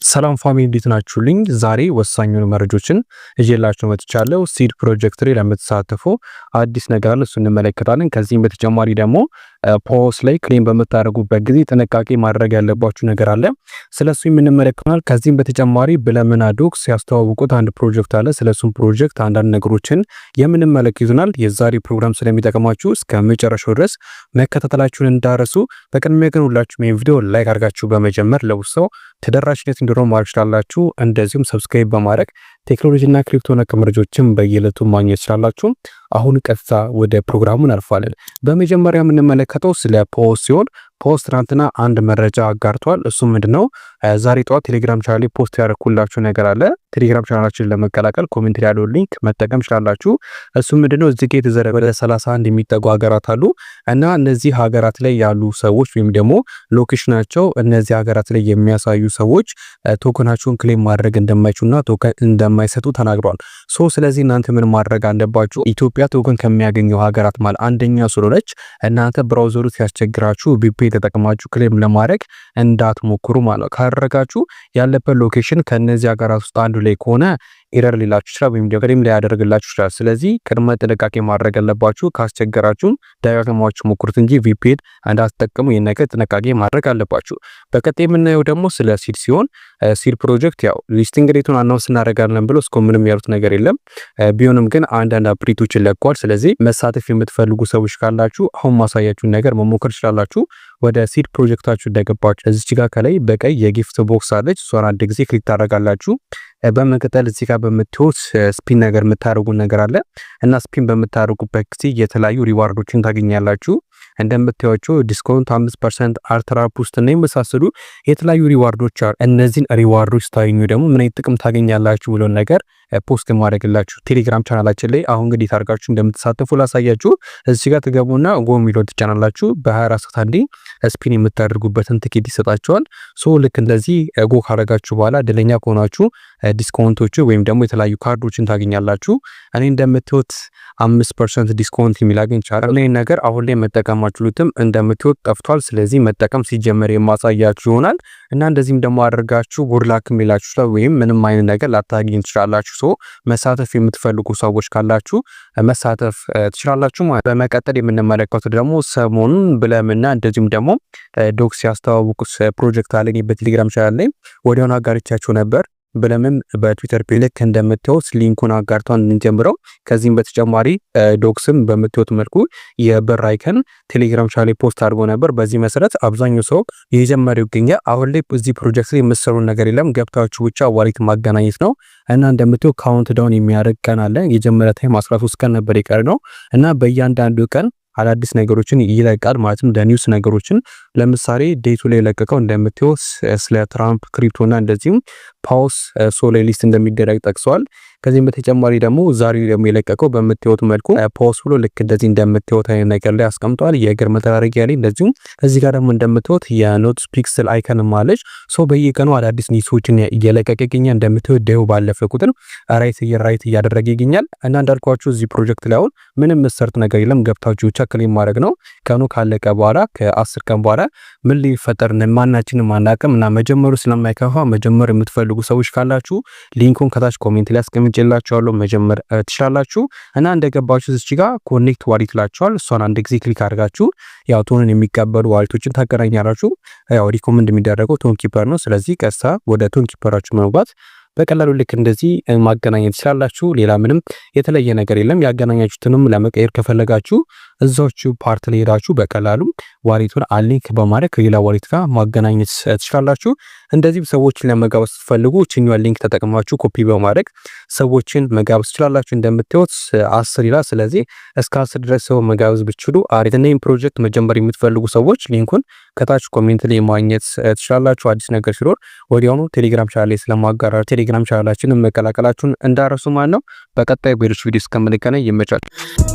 ሰላም ፋሚሊ እንዴት ናችሁልኝ? ዛሬ ወሳኝ የሆኑ መረጃዎችን እየላችሁ መጥቻለሁ። ሲድ ፕሮጀክት ላይ ለምትሳተፉ አዲስ ነገር አለ፣ እሱን እንመለከታለን። ከዚህም በተጨማሪ ደግሞ ፖስ ላይ ክሌም በምታደርጉበት ጊዜ ጥንቃቄ ማድረግ ያለባችሁ ነገር አለ፣ ስለሱ የምንመለከታል። ከዚህም በተጨማሪ ብለምና ዶክስ ያስተዋወቁት አንድ ፕሮጀክት አለ፣ ስለሱም ፕሮጀክት አንዳንድ ነገሮችን የምንመለከት ይሆናል። የዛሬ ፕሮግራም ስለሚጠቅማችሁ እስከ መጨረሻው ድረስ መከታተላችሁን እንዳረሱ። በቅድሚያ ግን ሁላችሁም ይሄን ቪዲዮ ላይክ አድርጋችሁ በመጀመር ለውሰው ተደራሽነት እንዲኖረው ማድረግ ትችላላችሁ። እንደዚሁም ሰብስክራይብ በማድረግ ቴክኖሎጂና ክሪፕቶ ነክ መረጃዎችን በየዕለቱ ማግኘት ትችላላችሁ። አሁን ቀጥታ ወደ ፕሮግራሙ እናልፋለን። በመጀመሪያ የምንመለከተው ስለ ፖስ ሲሆን ፖስ ትናንትና አንድ መረጃ አጋርቷል። እሱ ምንድነው? ዛሬ ጠዋት ቴሌግራም ቻናል ላይ ፖስት ያደረኩላችሁ ነገር አለ። ቴሌግራም ቻናላችንን ለመቀላቀል ኮሜንት ላይ ያለው ሊንክ መጠቀም ትችላላችሁ። እሱ ምንድነው? እዚህ ጋር የተዘረበ 31 የሚጠጉ ሀገራት አሉ እና እነዚህ ሀገራት ላይ ያሉ ሰዎች ወይም ደግሞ ሎኬሽናቸው እነዚህ ሀገራት ላይ የሚያሳዩ ሰዎች ቶከናቸውን ክሌም ማድረግ እንደማይችሉና ቶከን እንደማይሰጡ ተናግሯል። ስለዚህ እናንተ ምን ማድረግ አለባችሁ? ኢትዮጵያ ቶከን ከሚያገኘው ሀገራት ማለት አንደኛ ስለሆነች እናንተ ብራውዘሩ ሲያስቸግራችሁ ቪፒኤን ተጠቅማችሁ ክሌም ለማድረግ እንዳትሞክሩ ማለት ነው። ካደረጋችሁ ያለበት ሎኬሽን ከነዚህ ሀገራት ውስጥ አንዱ ላይ ከሆነ ኤረር ሊላችሁ ይችላል ወይም ደግሞ ሊያደርግላችሁ ይችላል። ስለዚህ ቅድመ ጥንቃቄ ማድረግ አለባችሁ። ካስቸገራችሁ ደጋግማችሁ ሞክሩት እንጂ ቪፒኤን እንዳትጠቀሙ። ይሄን ነገር ጥንቃቄ ማድረግ አለባችሁ። በቀጣይ የምናየው ደግሞ ስለ ሲድ ሲሆን ሲድ ፕሮጀክት ያው ሊስቲንግ ሬቱን አናውንስ እናደርጋለን ብሎ እስኮ ምንም ያሉት ነገር የለም። ቢሆንም ግን አንዳንድ አፕዴቶችን ለቋል። ስለዚህ መሳተፍ የምትፈልጉ ሰዎች ካላችሁ አሁን ማሳያችሁን ነገር መሞከር ትችላላችሁ። ወደ ሲድ ፕሮጀክታችሁ እንደገባችሁ እዚች ጋር ከላይ በቀይ የጊፍት ቦክስ አለች። እሷን አንድ ጊዜ ክሊክ ታደርጋላችሁ። በመቀጠል እዚህ ጋር በምትወስ ስፒን ነገር የምታደርጉ ነገር አለ እና ስፒን በምታደርጉበት ጊዜ የተለያዩ ሪዋርዶችን ታገኛላችሁ። እንደምታዩቸው ዲስካውንት 5% አልትራ ቡስት እና የመሳሰሉ የተለያዩ ሪዋርዶች አሉ። እነዚህን ሪዋርዶች ታገኙ ደግሞ ምን አይነት ጥቅም ታገኛላችሁ ብሎ ነገር ፖስት ማድረግላችሁ ቴሌግራም ቻናላችን ላይ አሁን እንግዲህ ታርጋችሁ እንደምትሳተፉ ላሳያችሁ። እዚህ ጋር ትገቡና ጎ ሚሊዮን ትጫናላችሁ። በ24 ሰዓት አንዴ ስፒን የምታደርጉበትን ትኬት ይሰጣችኋል። ልክ እንደዚህ ጎ ካረጋችሁ በኋላ እድለኛ ከሆናችሁ ዲስካውንቶቹ ወይም ደግሞ የተለያዩ ካርዶችን ታገኛላችሁ። እኔ እንደምትወት 5% ዲስካውንት የሚል አግኝቻለሁ። ይሄን ነገር አሁን ላይ መጠቀማችሁትም እንደምትወት ጠፍቷል። ስለዚህ መጠቀም ሲጀመር የማሳያችሁ ይሆናል እና እንደዚህም ደግሞ አድርጋችሁ ጉድላክ የሚላችሁ ወይም ምንም አይነት ነገር ላታገኙ ትችላላችሁ። መሳተፍ የምትፈልጉ ሰዎች ካላችሁ መሳተፍ ትችላላችሁ ማለት። በመቀጠል የምንመለከተው ደግሞ ሰሞኑን ብለምና እንደዚሁም ደግሞ ዶክስ ያስተዋወቁት ፕሮጀክት አለኝ በቴሌግራም ቻናል ላይ ወዲያውኑ አጋርቻችሁ ነበር። ብለምን በትዊተር ፔጅ ልክ እንደምታዩት ሊንኩን አጋርቷን እንጀምረው። ከዚህም በተጨማሪ ዶክስም በምታዩት መልኩ የብር አይከን ቴሌግራም ቻናል ላይ ፖስት አድርጎ ነበር። በዚህ መሰረት አብዛኛው ሰው የጀመረው ይገኛል። አሁን ላይ እዚህ ፕሮጀክት ላይ የምትሰሩ ነገር የለም፣ ገብታችሁ ብቻ ዋሌት ማገናኘት ነው እና እንደምታዩት ካውንት ዳውን የሚያደርግ ቀን አለ። የጀመረ ታይም 13 ቀን ነበር የቀር ነው እና በእያንዳንዱ ቀን አዳዲስ ነገሮችን ይለቃል ማለትም ለኒውስ ነገሮችን ለምሳሌ ዴቱ ላይ ለቀቀው እንደምታዩት ስለ ትራምፕ ክሪፕቶና እንደዚሁም ፓውስ ሶላይ ሊስት እንደሚደረግ ጠቅሷል። ከዚህም በተጨማሪ ደግሞ ዛሬ ደግሞ የለቀቀው በምታዩት መልኩ ፖስ ብሎ ልክ እንደዚህ እንደምታዩት አይነት ነገር ላይ አስቀምጧል። የእግር መጠራረጊያ ላይ እንደዚሁም እዚህ ጋር ደግሞ እንደምታዩት የኖት ፒክስል አይከን ማለች በየቀኑ አዳዲስ ኒውሶችን እየለቀቀ ይገኛል። እንደምታዩት ደው ባለፈ ቁጥር ራይት እያደረገ ይገኛል እና እንዳልኳችሁ እዚህ ፕሮጀክት ላይ አሁን ምንም መሰርት ነገር የለም፣ ገብታችሁ ብቻ ክሌም ማድረግ ነው። ቀኑ ካለቀ በኋላ ከ10 ቀን በኋላ ምን ሊፈጠር ማናችንም አናውቅም እና መጀመሩ ስለማይከፋ መጀመር የምትፈልጉ ሰዎች ካላችሁ ሊንኩን ከታች ኮሜንት ላይ አስቀምጬላችኋለሁ፣ መጀመር ትችላላችሁ እና እንደገባችሁ እዚህ ጋር ኮኔክት ዋሌት ላችኋል። እሷን አንድ ጊዜ ክሊክ አድርጋችሁ ያው ቶንን የሚቀበሉ ዋሌቶችን ታገናኛላችሁ። ያው ሪኮመንድ የሚደረገው ቶን ኪፐር ነው። ስለዚህ ቀጥታ ወደ ቶን ኪፐራችሁ መግባት በቀላሉ ልክ እንደዚህ ማገናኘት ትችላላችሁ። ሌላ ምንም የተለየ ነገር የለም። ያገናኛችሁትንም ለመቀየር ከፈለጋችሁ እዛዎቹ ፓርት ላይ ሄዳችሁ በቀላሉ ዋሌቱን አሊንክ በማድረግ ከሌላ ዋሌት ጋር ማገናኘት ትችላላችሁ። እንደዚህ ሰዎችን ለመጋበዝ ስትፈልጉ እቺኛው ሊንክ ተጠቅማችሁ ኮፒ በማድረግ ሰዎችን መጋበዝ ትችላላችሁ። እንደምታዩት 10 ይላል። ስለዚህ እስከ 10 ድረስ ሰው መጋበዝ ብትችሉ አሪፍ ነው። ፕሮጀክት መጀመር የምትፈልጉ ሰዎች ሊንኩን ከታች ኮሜንት ላይ ማግኘት ትችላላችሁ። አዲስ ነገር ሲኖር ወዲያውኑ ቴሌግራም ቻናል ላይ ስለማጋራ ቴሌግራም ቻናላችንን መቀላቀላችሁን እንዳረሱ ማለት ነው። በቀጣይ በሌሎች ቪዲዮ እስከምንገናኝ ይመቻችሁ።